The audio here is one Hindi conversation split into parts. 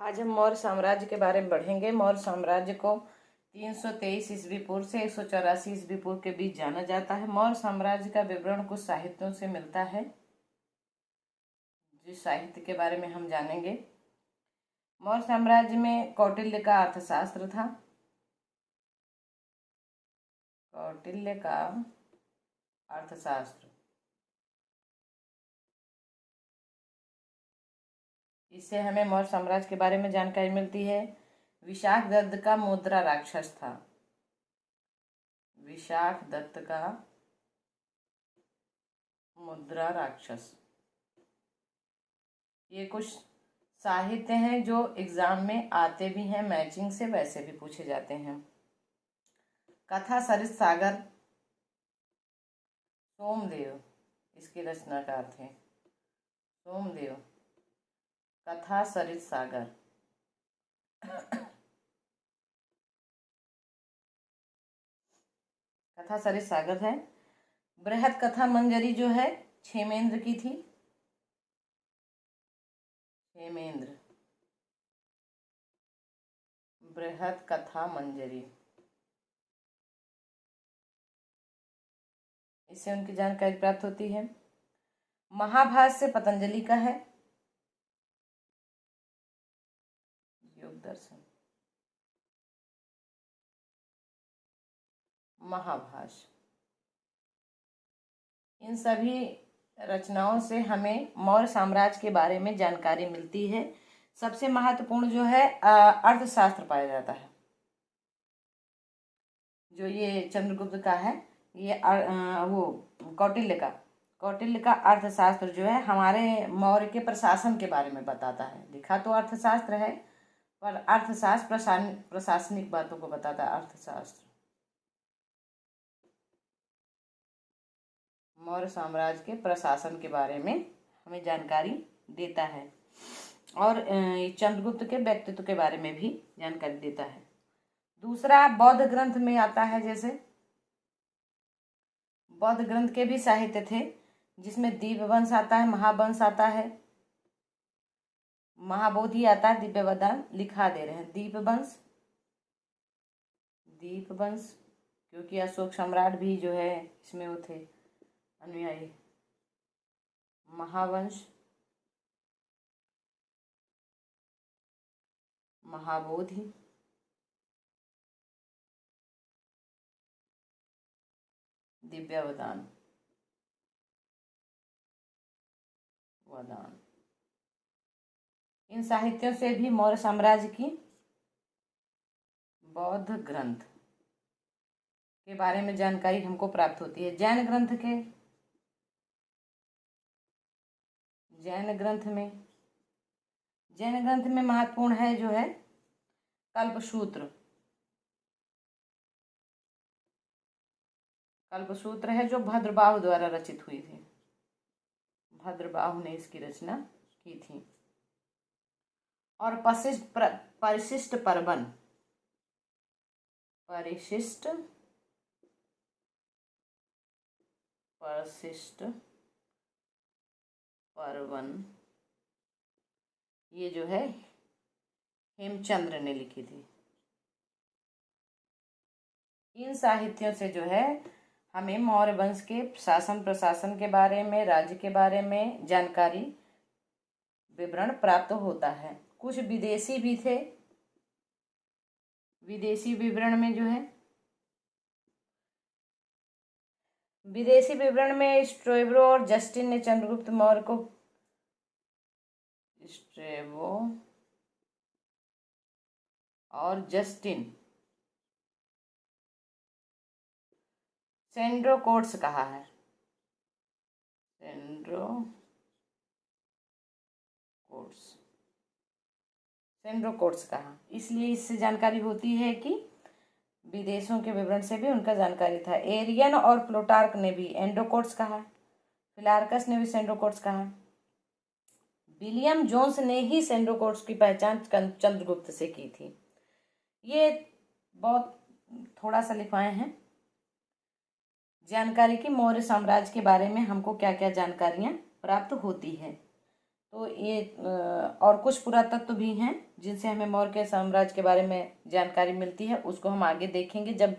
आज हम मौर्य साम्राज्य के बारे में पढ़ेंगे। मौर्य साम्राज्य को 323 ईस्वी पूर्व से 184 ईस्वी पूर्व के बीच जाना जाता है। मौर्य साम्राज्य का विवरण कुछ साहित्यों से मिलता है, जिस साहित्य के बारे में हम जानेंगे। मौर्य साम्राज्य में कौटिल्य का अर्थशास्त्र था। कौटिल्य का अर्थशास्त्र, इससे हमें मौर्य साम्राज्य के बारे में जानकारी मिलती है। विशाखदत्त का मुद्रा राक्षस था। विशाखदत्त का मुद्रा राक्षस, ये कुछ साहित्य हैं जो एग्जाम में आते भी हैं, मैचिंग से वैसे भी पूछे जाते हैं। कथा सरित सागर, सोमदेव इसके रचनाकार थे। सोमदेव, कथा सरित सागर। कथा सरित सागर है। बृहद कथा मंजरी जो है क्षेमेंद्र की थी। क्षेमेंद्र, बृहद कथा मंजरी, इससे उनकी जानकारी प्राप्त होती है। महाभाष्य पतंजलि का है। योग दर्शन, महाभाष्य, इन सभी रचनाओं से हमें मौर्य साम्राज्य के बारे में जानकारी मिलती है। सबसे महत्वपूर्ण जो है अर्थशास्त्र पाया जाता है। जो ये चंद्रगुप्त का है, ये वो कौटिल्य का अर्थशास्त्र जो है हमारे मौर्य के प्रशासन के बारे में बताता है। लिखा तो अर्थशास्त्र है, पर अर्थशास्त्र प्रशासनिक बातों को बताता है। अर्थशास्त्र मौर्य साम्राज्य के प्रशासन के बारे में हमें जानकारी देता है, और चंद्रगुप्त के व्यक्तित्व के बारे में भी जानकारी देता है। दूसरा बौद्ध ग्रंथ में आता है। जैसे बौद्ध ग्रंथ के भी साहित्य थे, जिसमें दीपवंश आता है, महावंश आता है, महाबोधि आता है, दिव्यवदान लिखा दे रहे हैं। दीपवंश क्योंकि अशोक सम्राट भी जो है इसमें वो थे अनुयायी। महावंश, महाबोधि, दिव्यवदान, वदान, इन साहित्यों से भी मौर्य साम्राज्य की बौद्ध ग्रंथ के बारे में जानकारी हमको प्राप्त होती है। जैन ग्रंथ में महत्वपूर्ण है जो है कल्पसूत्र है, जो भद्रबाहु द्वारा रचित हुई थी। भद्रबाहु ने इसकी रचना की थी। और परिशिष्ट पर्वन, ये जो है हेमचंद्र ने लिखी थी। इन साहित्यों से जो है हमें मौर्य वंश के शासन प्रशासन के बारे में, राज्य के बारे में जानकारी, विवरण प्राप्त होता है। कुछ विदेशी भी थे। विदेशी विवरण में जो है, विदेशी विवरण में स्ट्रैबो और जस्टिन ने चंद्रगुप्त मौर्य को, स्ट्रैबो और जस्टिन, सेंड्रोकोट्स कहा है। सेंड्रोकोट्स कहा, इसलिए इससे जानकारी होती है कि विदेशों के विवरण से भी उनका जानकारी था। एरियन और प्लूटार्क ने भी एंड्रोकोट्स कहा। फिलार्कस ने भी सेंड्रोकोट्स कहा। विलियम जोन्स ने ही सेंड्रोकोट्स की पहचान चंद्रगुप्त से की थी। ये बहुत थोड़ा सा लिखवाए हैं जानकारी की मौर्य साम्राज्य के बारे में हमको क्या क्या जानकारियाँ प्राप्त होती है। तो ये और कुछ पुरातत्व भी हैं जिनसे हमें मौर्य साम्राज्य के बारे में जानकारी मिलती है, उसको हम आगे देखेंगे। जब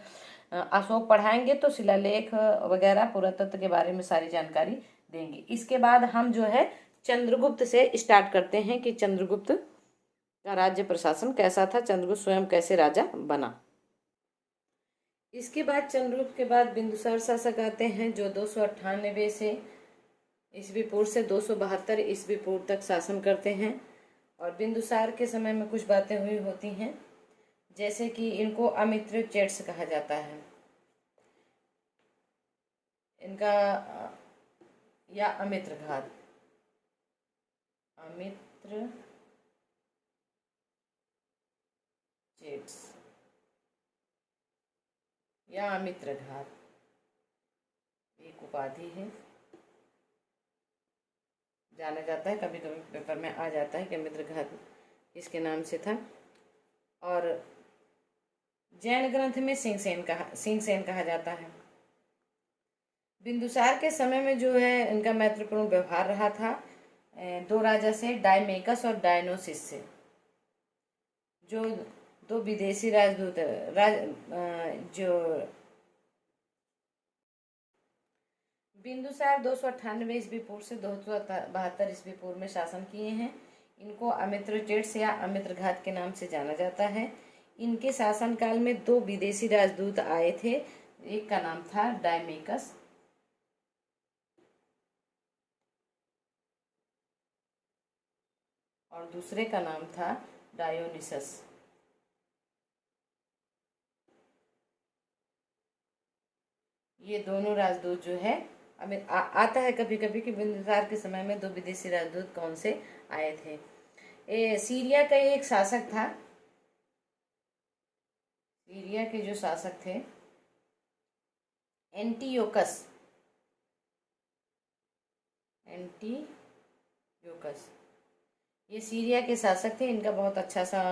अशोक पढ़ाएंगे तो शिलालेख वगैरह पुरातत्व के बारे में सारी जानकारी देंगे। इसके बाद हम जो है चंद्रगुप्त से स्टार्ट करते हैं कि चंद्रगुप्त का राज्य प्रशासन कैसा था, चंद्रगुप्त स्वयं कैसे राजा बना। इसके बाद चंद्रगुप्त के बाद बिंदुसार शासक आते हैं, जो 298 से ईस्वी पूर्व से 272 ईस्वी पूर्व तक शासन करते हैं। और बिंदुसार के समय में कुछ बातें हुई होती हैं, जैसे कि इनको अमित्र चेट्स कहा जाता है, इनका या अमित्र घात, अमित्र चेट्स या अमित्र घात एक उपाधि है, जाना जाता है, कभी कभी पेपर में आ जाता है कि अमित्र घात इसके नाम से था। और जैन ग्रंथ में सिंहसेन कहा जाता है। बिंदुसार के समय में जो है इनका मैत्रीपूर्ण व्यवहार रहा था दो राजा से, डायमेकस और डायनोसिस से, जो दो विदेशी राजदूत जो बिंदुसार 298 ईस्वी पूर्व से 272 ईस्वी पूर्व में शासन किए हैं। इनको अमित्र चेट्स या अमित्र घात के नाम से जाना जाता है। इनके शासनकाल में दो विदेशी राजदूत आए थे, एक का नाम था डायमेकस और दूसरे का नाम था डायोनिसस। ये दोनों राजदूत जो है आता है कभी कभी कि बिंदुसार के समय में दो विदेशी राजदूत कौन से आए थे। सीरिया का एक शासक था, सीरिया के जो शासक थे एंटियोकस, ये सीरिया के शासक थे। इनका बहुत अच्छा सा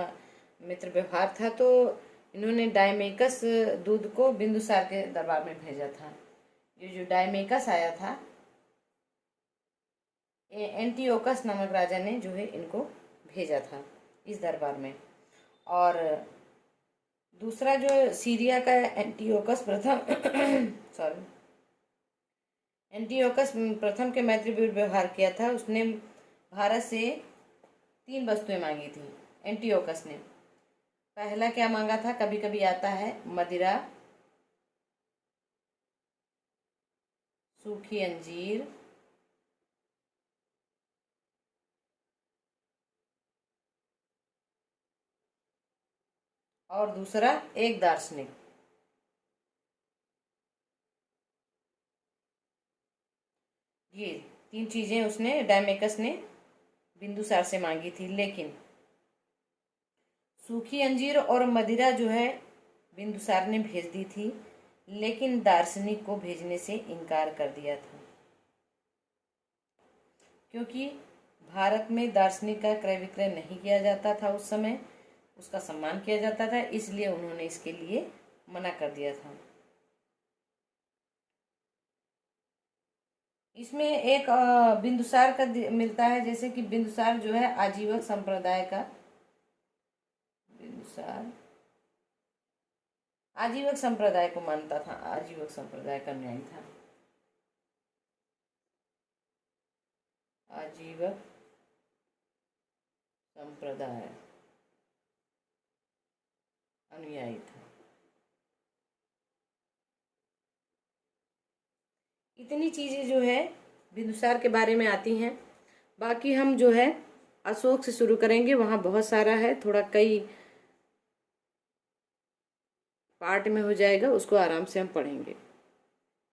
मित्र व्यवहार था, तो इन्होंने डायमेकस दूत को बिंदुसार के दरबार में भेजा था। ये जो डायमेकस आया था, एंटियोकस नामक राजा ने जो है इनको भेजा था इस दरबार में। और दूसरा जो सीरिया का एंटियोकस के मैत्रीपूर्ण व्यवहार किया था। उसने भारत से 3 वस्तुएं मांगी थी एंटियोकस ने। पहला क्या मांगा था, कभी कभी आता है मदिरा, सूखी अंजीर और दूसरा एक दार्शनिक। ये 3 चीजें उसने डायमेकस ने बिंदुसार से मांगी थी, लेकिन सूखी अंजीर और मदिरा जो है बिंदुसार ने भेज दी थी, लेकिन दार्शनिक को भेजने से इनकार कर दिया था, क्योंकि भारत में दार्शनिक का क्रय विक्रय नहीं किया जाता था उस समय, उसका सम्मान किया जाता था, इसलिए उन्होंने इसके लिए मना कर दिया था। इसमें एक बिंदुसार का मिलता है, जैसे कि बिंदुसार जो है आजीवक संप्रदाय का, बिंदुसार आजीवक संप्रदाय को मानता था, आजीवक संप्रदाय का न्याय था, आजीवक संप्रदाय अनुयायी था। इतनी चीजें जो है बिंदुसार के बारे में आती हैं। बाकी हम जो है अशोक से शुरू करेंगे, वहाँ बहुत सारा है, थोड़ा कई पार्ट में हो जाएगा, उसको आराम से हम पढ़ेंगे।